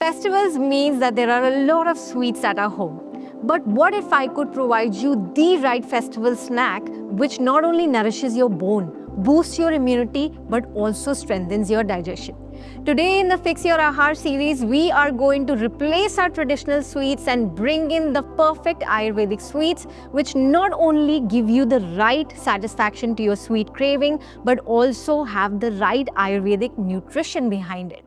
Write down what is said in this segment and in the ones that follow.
Festivals means that there are a lot of sweets at our home. But what if I could provide you the right festival snack which not only nourishes your bone, boosts your immunity, but also strengthens your digestion? Today in the Fix Your Ahar series, we are going to replace our traditional sweets and bring in the perfect Ayurvedic sweets which not only give you the right satisfaction to your sweet craving, but also have the right Ayurvedic nutrition behind it.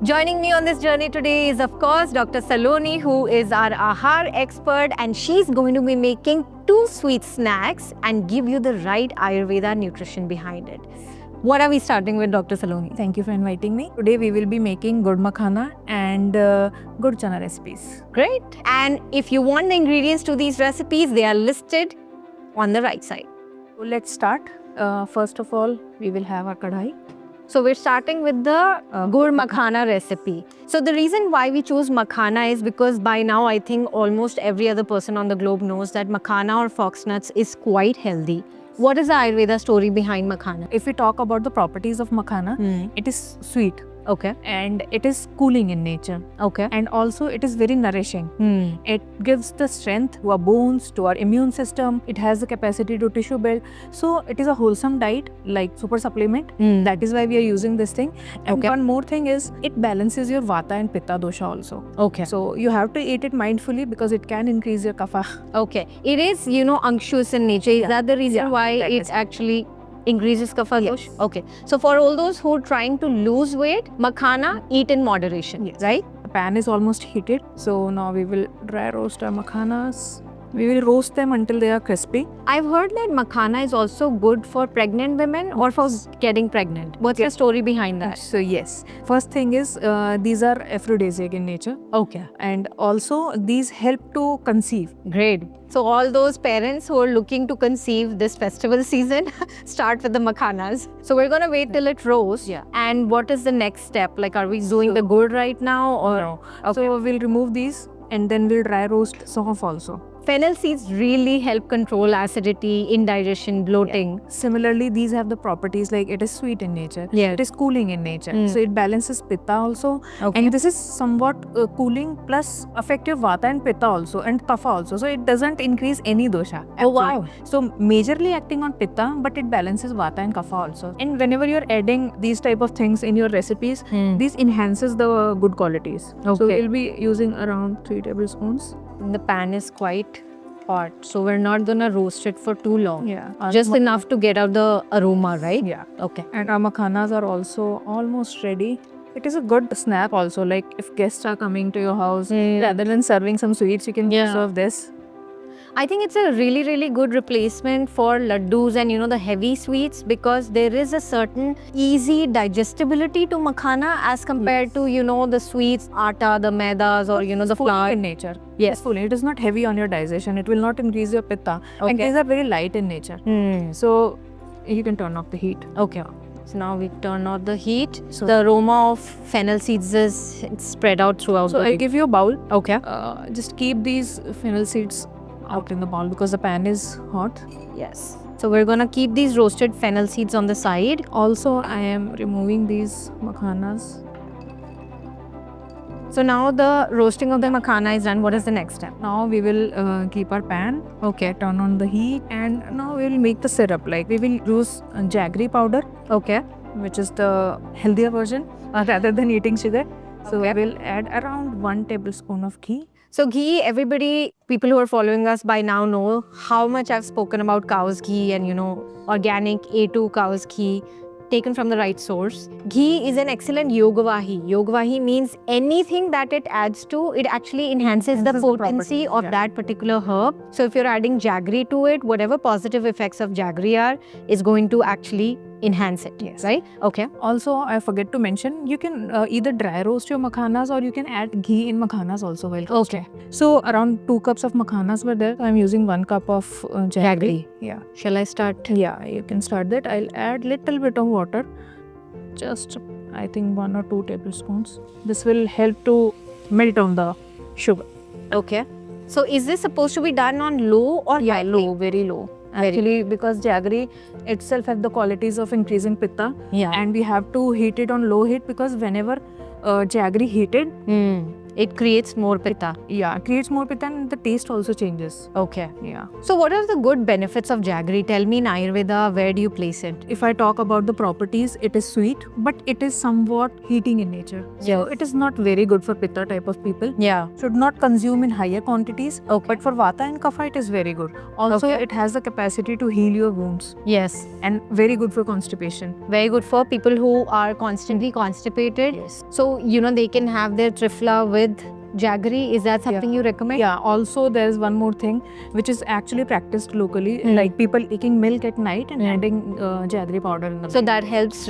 Joining me on this journey today is, of course, Dr. Saloni, who is our Ahar expert, and she's going to be making 2 sweet snacks and give you the right Ayurveda nutrition behind it. What are we starting with, Dr. Saloni? Thank you for inviting me. Today we will be making good makhana and good chana recipes. Great. And if you want the ingredients to these recipes, they are listed on the right side. So let's start. First of all, we will have our kadhai. So we're starting with the gur makhana recipe. So the reason why we chose makhana is because by now I think almost every other person on the globe knows that makhana or foxnuts is quite healthy. What is the Ayurveda story behind makhana? If we talk about the properties of makhana, it is sweet. Okay. And it is cooling in nature. Okay. And also it is very nourishing. It gives the strength to our bones, to our immune system. It has the capacity to tissue build. So it is a wholesome diet, like super supplement. That is why we are using this thing. And one more thing is, it balances your vata and pitta dosha also. Okay. So you have to eat it mindfully because it can increase your kapha. Okay. It is, unctuous in nature. Is that the reason why it actually increases kapha? Yes. Okay. So for all those who are trying to lose weight, makhana, eat in moderation, right? The pan is almost heated. So now we will dry roast our makhanas. We will roast them until they are crispy. I've heard that makhana is also good for pregnant women or for getting pregnant. What's the story behind that? So yes, first thing is these are aphrodisiac in nature. Okay. And also these help to conceive. Great. So all those parents who are looking to conceive this festival season, start with the makhanas. So we're going to wait till it roasts. Yeah. And what is the next step? Like, are we doing the gur right now? Or No. Okay. So we'll remove these and then we'll dry roast sof also. Fennel seeds really help control acidity, indigestion, bloating. Similarly, these have the properties like it is sweet in nature. Yeah. It is cooling in nature. So it balances pitta also. Okay. And this is somewhat cooling plus effective vata and pitta also and kapha also. So it doesn't increase any dosha. Oh, wow. So majorly acting on pitta, but it balances vata and kapha also. And whenever you're adding these type of things in your recipes, this enhances the good qualities. Okay. So we'll be using around 3 tablespoons. The pan is quite hot, so we're not gonna roast it for too long. Yeah. Just enough to get out the aroma, right? Yeah. Okay. And our makhanas are also almost ready. It is a good snack also, like if guests are coming to your house, rather than serving some sweets, you can serve this. I think it's a really, really good replacement for laddus and the heavy sweets, because there is a certain easy digestibility to makhana as compared to the sweets, atta, the maidas, or the flour in nature. Yes. Fully. It is not heavy on your digestion. It will not increase your pitta. Okay. And these are very light in nature. So you can turn off the heat. Okay. So now we turn off the heat. So the aroma of fennel seeds is spread out throughout. So I'll give you a bowl. Okay. Just keep these fennel seeds out in the bowl because the pan is hot. Yes. So we're gonna keep these roasted fennel seeds on the side. Also, I am removing these makhanas. So now the roasting of the makhana is done. What is the next step? Now we will keep our pan. Okay. Turn on the heat, and now we will make the syrup. Like we will use jaggery powder. Okay. Which is the healthier version rather than eating sugar. So we will add around 1 tablespoon of ghee. So ghee, people who are following us by now know how much I've spoken about cow's ghee and organic A2 cow's ghee taken from the right source. Ghee is an excellent yogavahi. Yogavahi means anything that it adds to, it actually enhances the potency of that particular herb. So if you're adding jaggery to it, whatever positive effects of jaggery are, is going to actually enhance it. Yes. Right? Okay. Also, I forget to mention, you can either dry roast your makhanas or you can add ghee in makhanas also while roasting. Okay. So around 2 cups of makhanas were there. I'm using 1 cup of jaggery. Yeah. Shall I start? Yeah, you can start that. I'll add little bit of water. Just, I think 1 or 2 tablespoons. This will help to melt down the sugar. Okay. So is this supposed to be done on low or high? Low, very low. Actually, because jaggery itself has the qualities of increasing pitta, Yeah. and we have to heat it on low heat because whenever jaggery heated, It creates more pitta. creates more pitta and the taste also changes. Okay. Yeah. So what are the good benefits of jaggery? Tell me in Ayurveda, where do you place it? If I talk about the properties, it is sweet, but it is somewhat heating in nature. So Yes. it is not very good for pitta type of people. Yeah. Should not consume in higher quantities. Okay. But for vata and kapha, it is very good. Also, Okay. it has the capacity to heal your wounds Yes. and very good for constipation. Very good for people who are constantly constipated. Yes. So, they can have their trifla with jaggery. Is that something you recommend? Yeah, also there is one more thing which is actually practiced locally, like people taking milk at night and adding jaggery powder in the So milk. that helps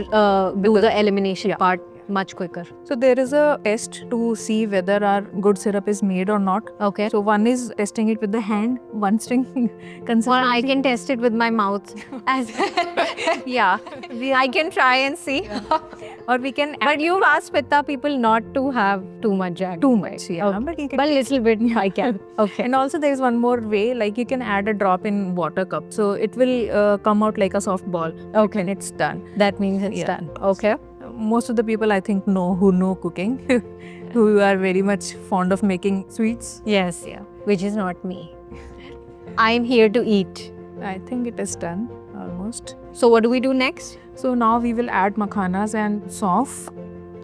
do the elimination part much quicker. So there is a test to see whether our good syrup is made or not. Okay. So one is testing it with the hand, one string consistency. Well, I can test it with my mouth. Yeah. I can try and see. or we can add But you've asked Pitta people not to have too much jaggery. too much. Yeah, Okay. but you can. But little bit I can. Okay. And also there is one more way, like you can add a drop in water cup, so it will come out like a soft ball. Okay. When it's done. That means it's Yeah. done. Okay. Most of the people I think who know cooking, who are very much fond of making sweets. Yes. Yeah. Which is not me. I'm here to eat. I think it is done almost. So what do we do next? So now we will add makhanas and sauf.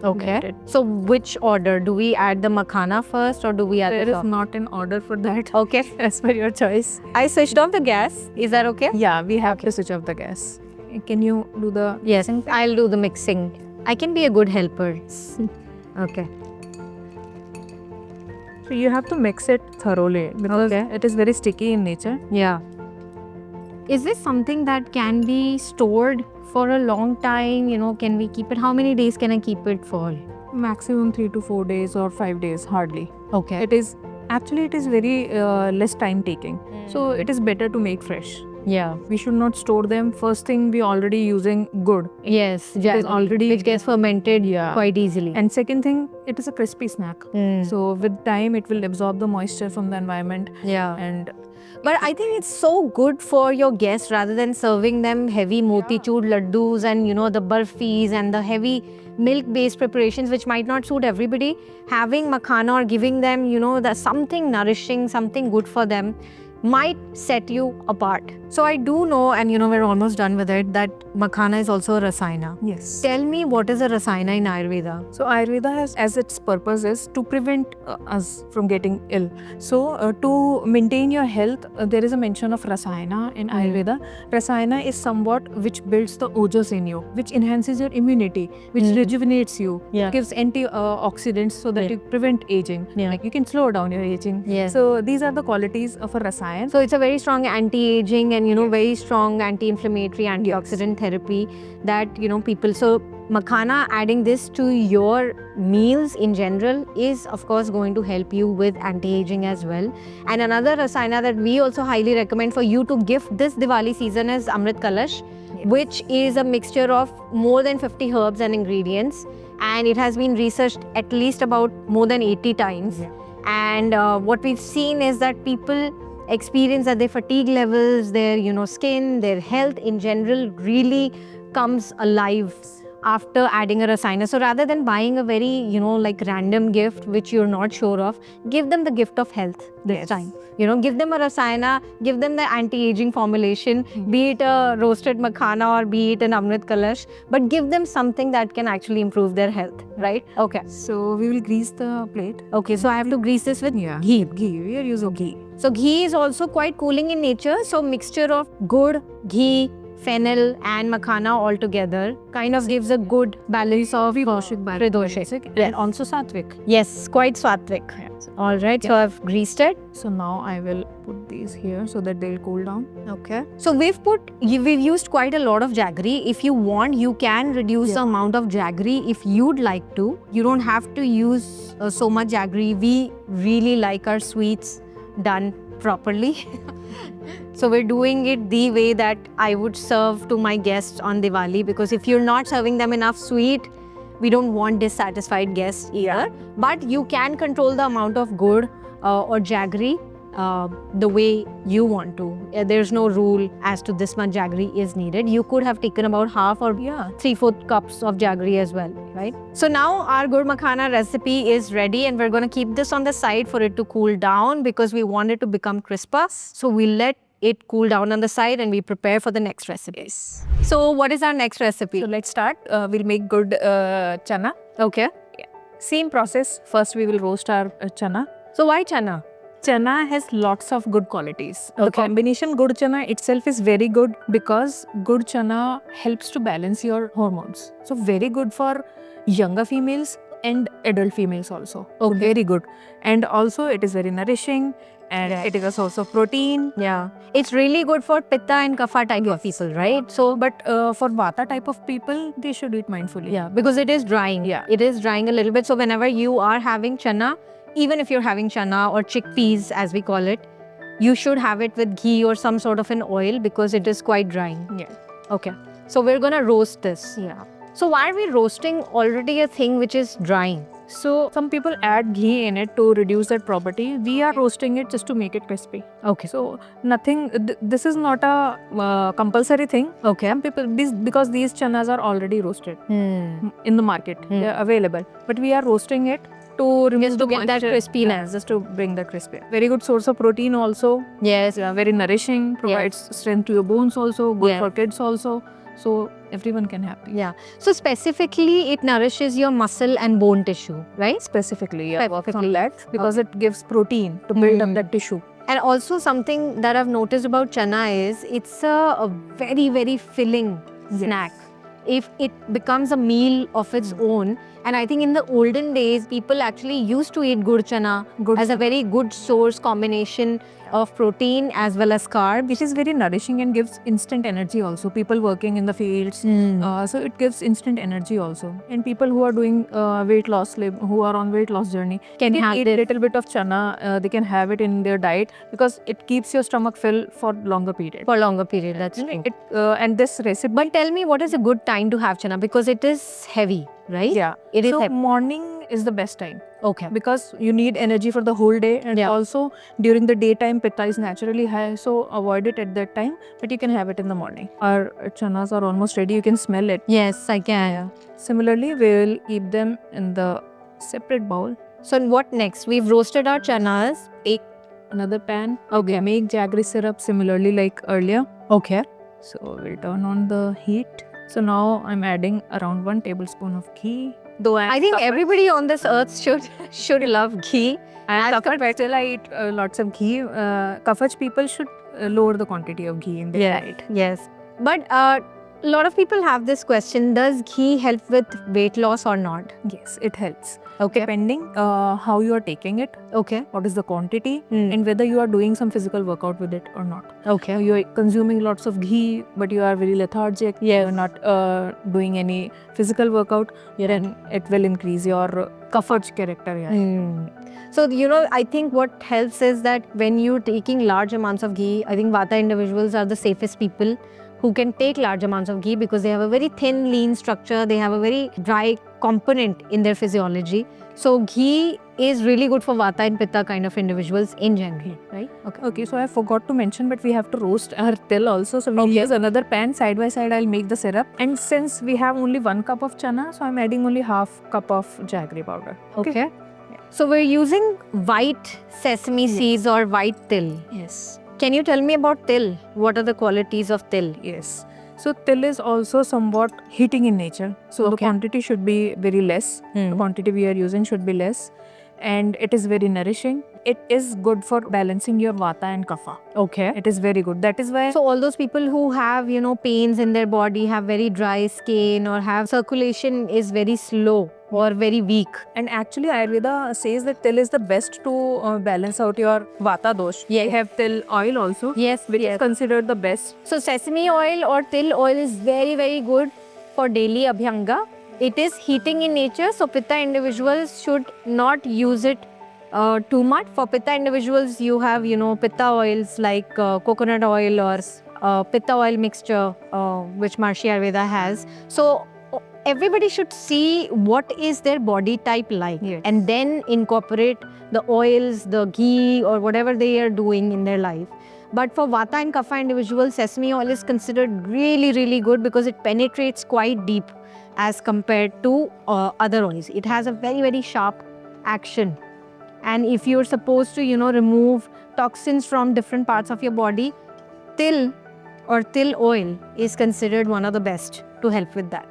Okay. Blended. So which order? Do we add the makhana first or do we add There the is sauce? not an order for that. Okay. As per your choice. I switched off the gas. Is that okay? Yeah, we have to switch off the gas. Can you do the... Yes. I'll do the mixing. I can be a good helper. Okay. So you have to mix it thoroughly because Okay. it is very sticky in nature. Yeah. Is this something that can be stored for a long time? Can we keep it? How many days can I keep it for? Maximum 3 to 4 days or 5 days, hardly. Okay. It is very less time taking. So it is better to make fresh. Yeah. We should not store them. First thing, we already using good. Yes. is already- which gets fermented Yeah. quite easily. And second thing, it is a crispy snack. Mm. So with time, it will absorb the moisture from the environment. Yeah. And But I think it's so good for your guests rather than serving them heavy motichur laddus and the barfis and the heavy milk-based preparations which might not suit everybody. Having makhana or giving them something nourishing, something good for them might set you apart. So I do know, and we're almost done with it, that makhana is also a rasayana. yes. Tell me, what is a rasayana in Ayurveda? So Ayurveda has, as its purpose is to prevent us from getting ill. So to maintain your health, there is a mention of rasayana in Ayurveda. Rasayana is somewhat which builds the ojas in you, which enhances your immunity, which rejuvenates you, Yeah. gives antioxidants so that Yeah. you prevent aging. Yeah. Like you can slow down your aging. Yes. So these are the qualities of a rasayan. So it's a very strong anti-aging and very strong anti-inflammatory, antioxidant therapy that people. So makhana, adding this to your meals in general is of course going to help you with anti-aging as well. And another rasayana that we also highly recommend for you to gift this Diwali season is Amrit Kalash, which is a mixture of more than 50 herbs and ingredients, and it has been researched at least about more than 80 times. And what we've seen is that people experience that their fatigue levels, their skin, their health in general really comes alive after adding a rasayana. So rather than buying a very random gift which you're not sure of, give them the gift of health this time. Give them a rasayana, give them the anti-aging formulation, be it a roasted makhana or be it an Amrit Kalash, but give them something that can actually improve their health, right? Okay. So we will grease the plate. Okay, so I have to grease this with Ghee. We are using ghee. So ghee is also quite cooling in nature. So mixture of good, ghee, fennel and makhana all together kind of gives a good balance of Pradoshik. And also sattvic. Yes, quite sattvic. All right, so I've greased it. So now I will put these here so that they'll cool down. Okay. So we've used quite a lot of jaggery. If you want, you can reduce the amount of jaggery if you'd like to. You don't have to use so much jaggery. We really like our sweets done properly. So we're doing it the way that I would serve to my guests on Diwali, because if you're not serving them enough sweet, we don't want dissatisfied guests either. But you can control the amount of gur or jaggery the way you want to. There's no rule as to this much jaggery is needed. You could have taken about half or 3/4 cups of jaggery as well, right? So now our gur makhana recipe is ready, and we're going to keep this on the side for it to cool down because we want it to become crisper. So we'll let it cool down on the side and we prepare for the next recipes. So what is our next recipe? So let's start. We'll make good chana. Okay. Same process. First we will roast our chana. So why chana? Chana has lots of good qualities. The Okay. combination good chana itself is very good because good chana helps to balance your hormones. So very good for younger females and adult females also. Okay. Very good. And also it is very nourishing, and it is a source of protein. Yeah. It's really good for pitta and kapha type of people, right? So, But for vata type of people, they should eat mindfully. yeah, because it is drying. Yeah. It is drying a little bit. So whenever you are having chana, even if you're having chana or chickpeas as we call it, you should have it with ghee or some sort of an oil because it is quite drying. Yeah. Okay. So we're gonna roast this. Yeah. So why are we roasting already a thing which is drying? So some people add ghee in it to reduce that property. We are roasting it just to make it crispy. Okay. So nothing. This is not a compulsory thing. Okay. Some people because these chanas are already roasted Hmm. in the market. They are available. But we are roasting it to remove Just to the get that moisture. crispiness. Just to bring the crispy. Very good source of protein also. Yes. Very nourishing. Provides strength to your bones also. Good Yeah. for kids also. So everyone can have it. Yeah. So specifically, it nourishes your muscle and bone tissue, right? Specifically, Specifically. works on that because it gives protein to build up that tissue. And also something that I've noticed about chana is it's a very, very filling snack. If it becomes a meal of its own, and I think in the olden days, people actually used to eat gur chana as a very good source combination of protein as well as carb. It is very nourishing and gives instant energy also. People working in the fields, so it gives instant energy also. And people who are doing weight loss, who are on weight loss journey, Can can have eat this. little bit of chana. They can have it in their diet because it keeps your stomach full for longer period. For longer period, that's true. And this recipe, But tell me, what is a good time to have chana? Because it is heavy, right? yeah, It is so heavy. morning is the best time. Okay. Because you need energy for the whole day, and Yeah. also during the daytime pitta is naturally high, so avoid it at that time, but you can have it in the morning. Our chanas are almost ready, you can smell it. Yes, I can. Similarly, we will keep them in the separate bowl. So what next? We've roasted our chanas. Take another pan. Okay. Make jaggery syrup similarly like earlier. Okay. So we'll turn on the heat. So now I'm adding around 1 tablespoon of ghee. Though I think everybody on this earth should love ghee. And Kafaj, still I eat lots of ghee. Kafaj people should lower the quantity of ghee in their diet. Yes. But a lot of people have this question: does ghee help with weight loss or not? Yes, it helps. Okay. Depending how you are taking it, Okay. what is the quantity, Mm. and whether you are doing some physical workout with it or not. Okay. You are consuming lots of ghee, but you are very lethargic. Yes. You are not doing any physical workout. Then it will increase your kafaj character. Yeah. So, I think what helps is that when you're taking large amounts of ghee, I think Vata individuals are the safest people who can take large amounts of ghee because they have a very thin, lean structure. They have a very dry component in their physiology. So, ghee is really good for Vata and Pitta kind of individuals in general, right? Okay. Okay, so I forgot to mention, but we have to roast our till also. So we'll use another pan. Side by side, I'll make the syrup. And since we have only 1 cup of chana, so I'm adding only half cup of jaggery powder. Okay. So, we're using white sesame seeds or white till. Yes. Can you tell me about till? What are the qualities of till? Yes. So till is also somewhat heating in nature. So the quantity should be very less. The quantity we are using should be less. And it is very nourishing. it is good for balancing your vata and kapha. Okay. It is very good. That is why. So all those people who have, pains in their body, have very dry skin, or have circulation is very slow or very weak. And actually, Ayurveda says that til is the best to balance out your vata dosh. Yes. We have til oil also, Yes, which is considered the best. So sesame oil or til oil is very, very good for daily abhyanga. It is heating in nature, so pitta individuals should not use it too much. For pitta individuals, you have, pitta oils like coconut oil or pitta oil mixture, which Maharishi Ayurveda has. So everybody should see what is their body type like, Yes. and then incorporate the oils, the ghee, or whatever they are doing in their life. But for vata and kapha individuals, sesame oil is considered really, really good because it penetrates quite deep as compared to other oils. It has a very, very sharp action. And if you're supposed to, remove toxins from different parts of your body, til or til oil is considered one of the best to help with that.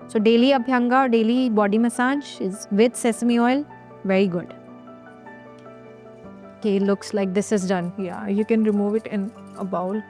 So daily abhyanga or daily body massage is with sesame oil, very good. Okay, looks like this is done. Yeah, you can remove it in a bowl.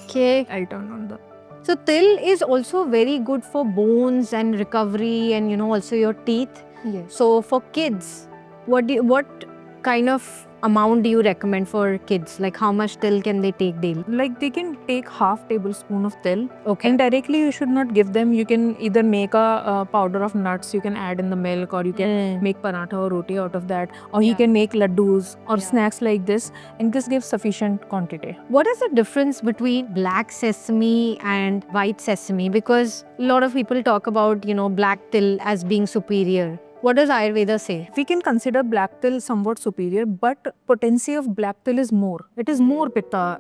Okay. I turn on the. So til is also very good for bones and recovery, and also your teeth. Yes. So for kids, what kind of amount do you recommend for kids? Like how much til can they take daily? Like they can take half tablespoon of til. Okay. And directly you should not give them. You can either make a powder of nuts. You can add in the milk, or you can make paratha or roti out of that, or you can make laddus or snacks like this, and this gives sufficient quantity. What is the difference between black sesame and white sesame? Because a lot of people talk about, black til as being superior. What does Ayurveda say? We can consider black til somewhat superior, but potency of black til is more. It is more pitta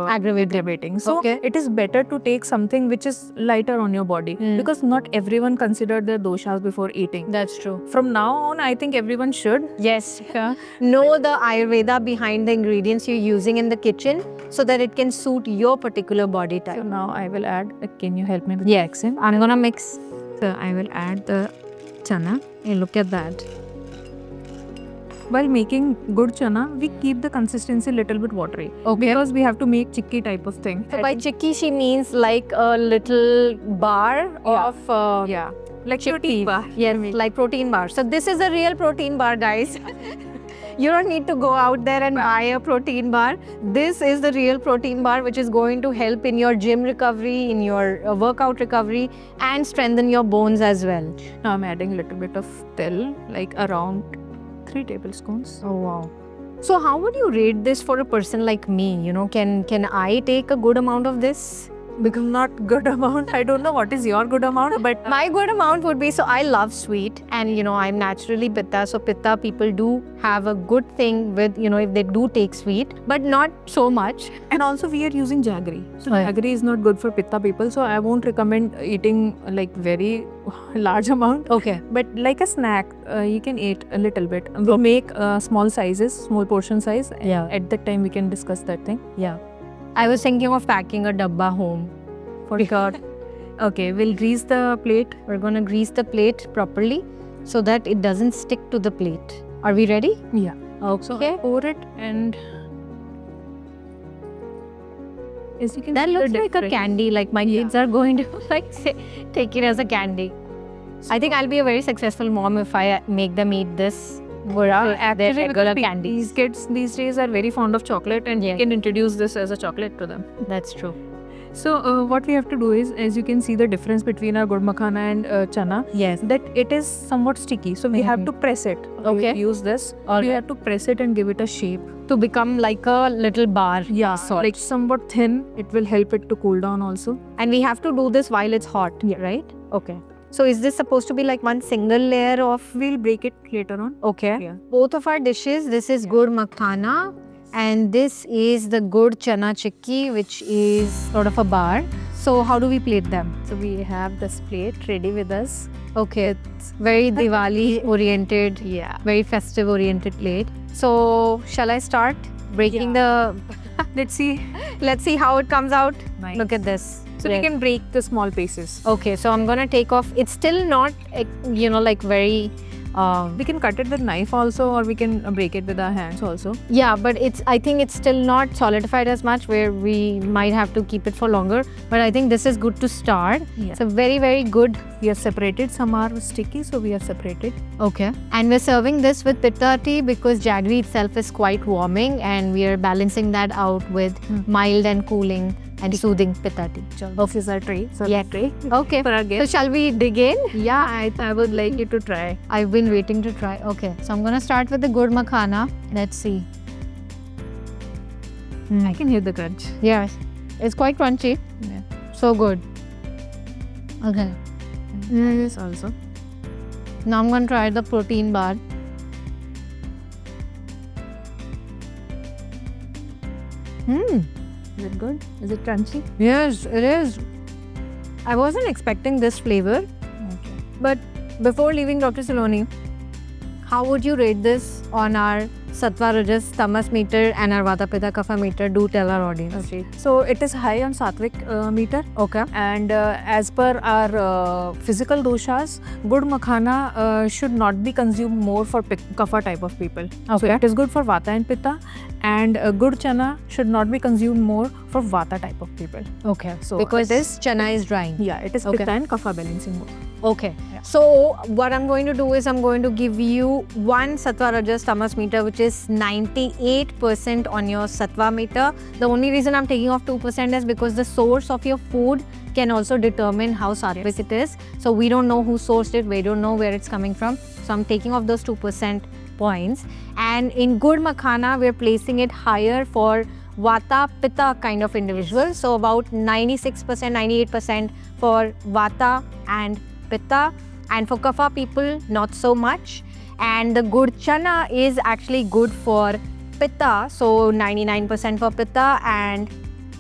aggravating. So Okay. it is better to take something which is lighter on your body, because not everyone consider their doshas before eating. That's true. From now on, I think everyone should. Yes. Know the Ayurveda behind the ingredients you're using in the kitchen so that it can suit your particular body type. So now I will add. Can you help me with Yeah. mixing? I'm gonna mix. So I will add the chana. Hey, look at that. While making good chana, we keep the consistency little bit watery. Okay. Because we have to make chikki type of thing. So by chikki, she means like a little bar of yeah, like chickpea. protein bar. Yes, like protein bar. So this is a real protein bar, guys. You don't need to go out there and buy a protein bar. This is the real protein bar, which is going to help in your gym recovery, in your workout recovery, and strengthen your bones as well. Now I'm adding a little bit of til, like around 3 tablespoons. Oh wow. So how would you rate this for a person like me? Can I take a good amount of this? Because not good amount. I don't know what is your good amount, but My good amount would be, so I love sweet, and I'm naturally pitta, so pitta people do have a good thing with, if they do take sweet, but not so much. and also we are using jaggery. So Oh, yeah. jaggery is not good for pitta people, so I won't recommend eating like very large amount. Okay. But like a snack, you can eat a little bit. We'll make small sizes, small portion size. Yeah. At that time, we can discuss that thing. Yeah. I was thinking of packing a dabba home. For sure. Okay, we'll grease the plate. We're gonna grease the plate properly so that it doesn't stick to the plate. Are we ready? Yeah. Okay. So pour it, and as you can That see the looks like a difference. candy. Like my kids are going to take it as a candy. I think I'll be a very successful mom if I make them eat this. Their Actually, regular because candies. these kids these days are very fond of chocolate, and Yeah. you can introduce this as a chocolate to them. That's true. So what we have to do is, as you can see the difference between our gud makhana and chana, Yes. that it is somewhat sticky. So we have to press it. Okay. We use this. Alright. You have to press it and give it a shape. To become like a little bar. Yeah, sort. like somewhat thin. It will help it to cool down also. And we have to do this while it's hot. Yeah. Right? Okay. So is this supposed to be like one single layer of? We'll break it later on. Okay. Yeah. Both of our dishes. This is gur makhana, and this is the gur chana chikki, which is sort of a bar. So how do we plate them? So we have this plate ready with us. Okay, it's very Diwali oriented. Yeah. Very festive oriented plate. So shall I start breaking Let's see. Let's see how it comes out. Nice. Look at this. So we can break the small pieces. Okay, so I'm gonna take off. It's still not, like very We can cut it with knife also, or we can break it with our hands also. Yeah, but I think it's still not solidified as much, where we might have to keep it for longer. But I think this is good to start. Yeah. It's a very, very good. We are separated. Some are sticky, so we are separated. Okay. And we're serving this with pitta tea because jaggery itself is quite warming, and we are balancing that out with mild and cooling and soothing pitta tea. This is our tray. So Yeah. tray. Okay. For our So guests. shall we dig in? Yeah, I would like you to try. I've been waiting to try. Okay. So I'm gonna start with the gur makhana. Let's see. I can hear the crunch. Yes. It's quite crunchy. Yeah. So good. Okay. This also. Now I'm gonna try the protein bar. Is it good? Is it crunchy? Yes, it is. I wasn't expecting this flavor, Okay. but before leaving Dr. Saloni, how would you rate this on our Sattva Rajas Tamas meter and our Vata Pitta Kapha meter? Do tell our audience. Okay. So it is high on Sattvic meter. Okay. And as per our physical doshas, good makhana should not be consumed more for kapha type of people. So Okay. it is good for vata and pitta, and good chana should not be consumed more for vata type of people. Okay. So Because it this chana is drying. Yeah, it is Okay. pitta and kapha balancing more. Okay. Yeah. So what I'm going to do is I'm going to give you one Sattva Rajas Tamas meter, which is 98% on your Sattva meter. The only reason I'm taking off 2% is because the source of your food can also determine how sattvic it is. So we don't know who sourced it, we don't know where it's coming from. So I'm taking off those 2% points. And in good makhana, we're placing it higher for Vata Pitta kind of individuals. So about 96%, 98% for Vata and Pitta, and for Kapha people not so much. And the good chana is actually good for Pitta, so 99% for Pitta and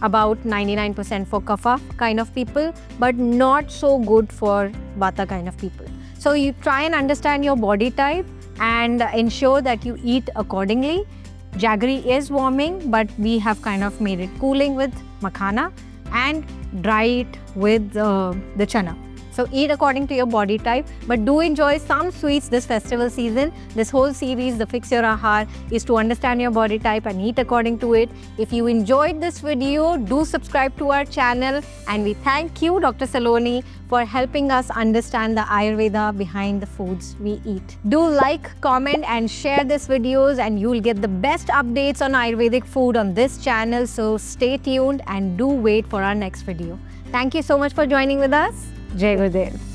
about 99% for Kapha kind of people, but not so good for Vata kind of people. So you try and understand your body type and ensure that you eat accordingly. Jaggery is warming, but we have kind of made it cooling with makhana and dry it with the chana. So eat according to your body type, but do enjoy some sweets this festival season. This whole series, the Fix Your Ahar, is to understand your body type and eat according to it. If you enjoyed this video, do subscribe to our channel, and we thank you, Dr. Saloni, for helping us understand the Ayurveda behind the foods we eat. Do like, comment and share this videos, and you'll get the best updates on Ayurvedic food on this channel. So stay tuned and do wait for our next video. Thank you so much for joining with us. Jai Gurudev.